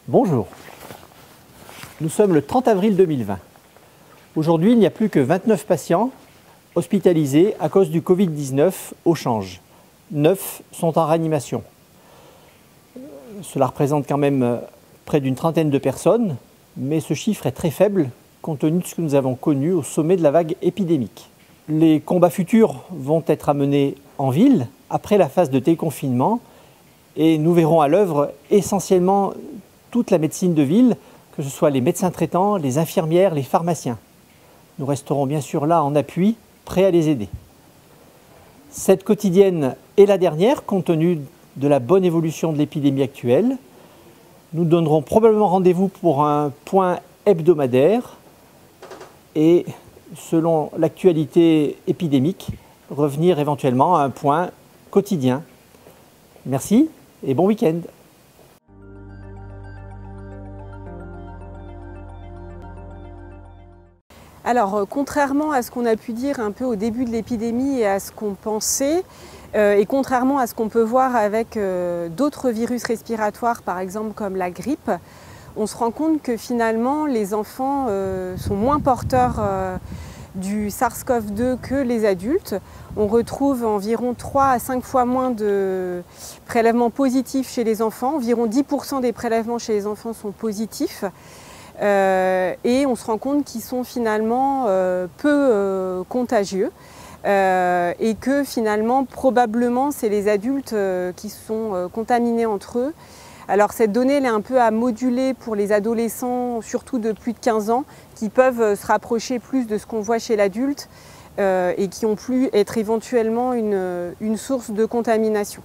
Bonjour, nous sommes le 30 avril 2020. Aujourd'hui, il n'y a plus que 29 patients hospitalisés à cause du Covid-19 au change. 9 sont en réanimation. Cela représente quand même près d'une trentaine de personnes, mais ce chiffre est très faible compte tenu de ce que nous avons connu au sommet de la vague épidémique. Les combats futurs vont être amenés en ville après la phase de déconfinement et nous verrons à l'œuvre essentiellement toute la médecine de ville, que ce soit les médecins traitants, les infirmières, les pharmaciens. Nous resterons bien sûr là en appui, prêts à les aider. Cette quotidienne est la dernière, compte tenu de la bonne évolution de l'épidémie actuelle. Nous donnerons probablement rendez-vous pour un point hebdomadaire et, selon l'actualité épidémique, revenir éventuellement à un point quotidien. Merci et bon week-end. Alors, contrairement à ce qu'on a pu dire un peu au début de l'épidémie et à ce qu'on pensait, et contrairement à ce qu'on peut voir avec d'autres virus respiratoires, par exemple comme la grippe, on se rend compte que finalement les enfants sont moins porteurs du SARS-CoV-2 que les adultes. On retrouve environ 3 à 5 fois moins de prélèvements positifs chez les enfants. Environ 10% des prélèvements chez les enfants sont positifs. Et on se rend compte qu'ils sont finalement peu contagieux et que finalement probablement c'est les adultes qui sont contaminés entre eux. Alors cette donnée elle est un peu à moduler pour les adolescents, surtout de plus de 15 ans, qui peuvent se rapprocher plus de ce qu'on voit chez l'adulte et qui ont pu être éventuellement une source de contamination.